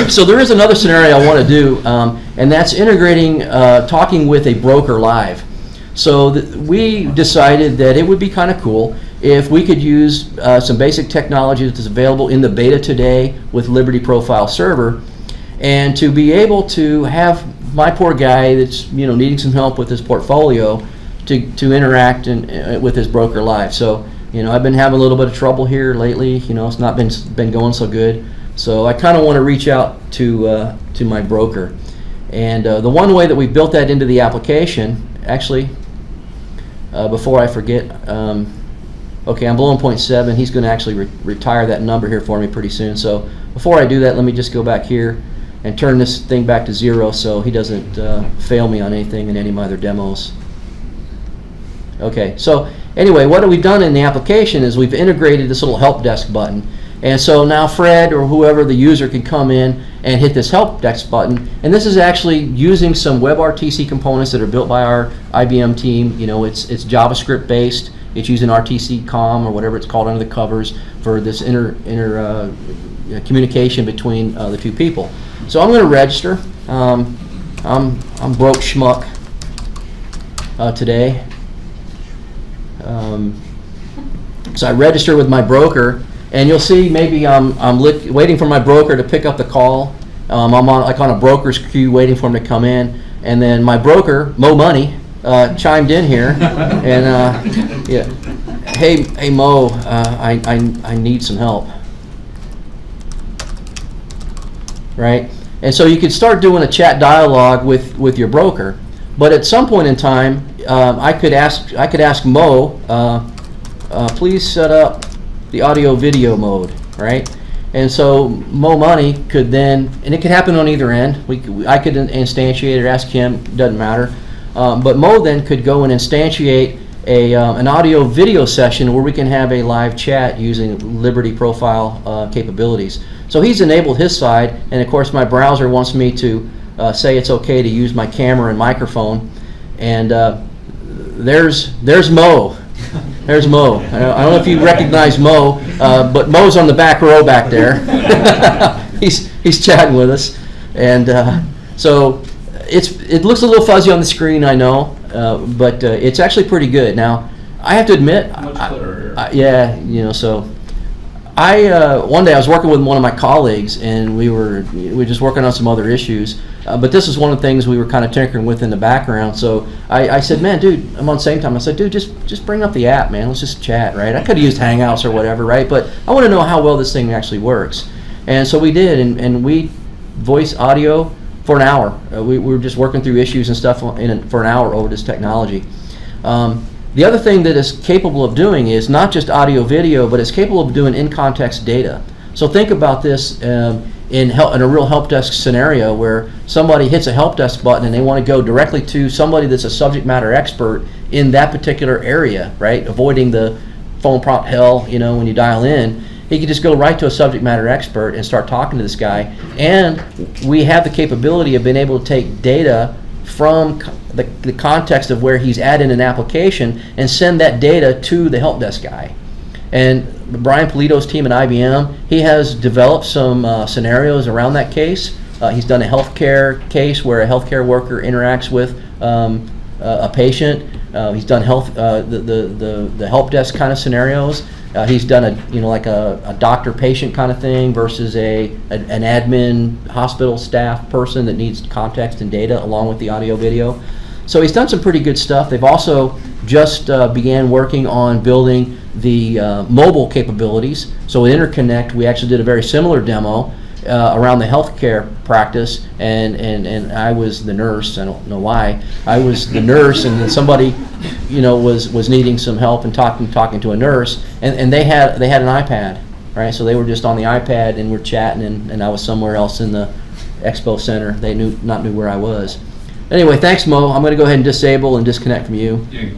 So there is another scenario I want to do, and that's integrating talking with a broker live. So we decided that it would be kind of cool if we could use some basic technology that's available in the beta today with Liberty Profile Server, and to be able to have my poor guy that's needing some help with his portfolio to interact with his broker live. So I've been having a little bit of trouble here lately. It's not been going so good. So I kind of want to reach out to my broker, and the one way that we built that into the application, actually, before I forget, okay, I'm below 0.7. He's going to actually retire that number here for me pretty soon. So before I do that, let me just go back here and turn this thing back to 0 so he doesn't fail me on anything in any of my other demos. Okay, so anyway, what we've done in the application is we've integrated this little help desk button. And so now Fred or whoever the user can come in and hit this help desk button. And this is actually using some WebRTC components that are built by our IBM team. It's JavaScript based. It's using RTC COM or whatever it's called under the covers for this communication between the two people. So I'm going to register. I'm broke schmuck today. So I register with my broker, and you'll see maybe I'm waiting for my broker to pick up the call. I'm on a broker's queue waiting for him to come in, and then my broker, Mo Money, chimed in here, and yeah, hey Mo, I need some help, right? And so you could start doing a chat dialogue with your broker, but at some point in time, I could ask Mo, please set up the audio video mode, right? And so Mo Money could then, and it could happen on either end. I could instantiate or ask him, doesn't matter. But Mo then could go and instantiate an audio video session where we can have a live chat using Liberty Profile capabilities. So he's enabled his side, and of course my browser wants me to say it's okay to use my camera and microphone. And there's Mo. There's Mo. I don't know if you recognize Mo, but Mo's on the back row back there. he's chatting with us, and so it looks a little fuzzy on the screen, I know, but it's actually pretty good. Now I have to admit, yeah, so one day I was working with one of my colleagues, and we were just working on some other issues. But this is one of the things we were kind of tinkering with in the background. So I said, man, dude, I'm on the same time. I said, dude, just bring up the app, man. Let's just chat, right? I could have used Hangouts or whatever, right? But I want to know how well this thing actually works. And so we did, and we voice audio for an hour. We were just working through issues and stuff for an hour over this technology. The other thing that it's capable of doing is not just audio video, but it's capable of doing in-context data. So think about this in a real help desk scenario where somebody hits a help desk button and they want to go directly to somebody that's a subject matter expert in that particular area, right? Avoiding the phone prompt hell, when you dial in. He could just go right to a subject matter expert and start talking to this guy. And we have the capability of being able to take data from the context of where he's at in an application and send that data to the help desk guy. And Brian Polito's team at IBM, he has developed some scenarios around that case. He's done a healthcare case where a healthcare worker interacts with a patient. He's done the help desk kind of scenarios. He's done a doctor-patient kind of thing versus an admin hospital staff person that needs context and data along with the audio video. So he's done some pretty good stuff. They've also just began working on building the mobile capabilities. So with Interconnect, we actually did a very similar demo around the healthcare practice, and I was the nurse. I don't know why. I was the nurse, and then somebody, was needing some help and talking to a nurse, and they had an iPad, right? So they were just on the iPad and we're chatting, and I was somewhere else in the expo center. They knew where I was. Anyway, thanks, Mo. I'm going to go ahead and disable and disconnect from you. Yeah.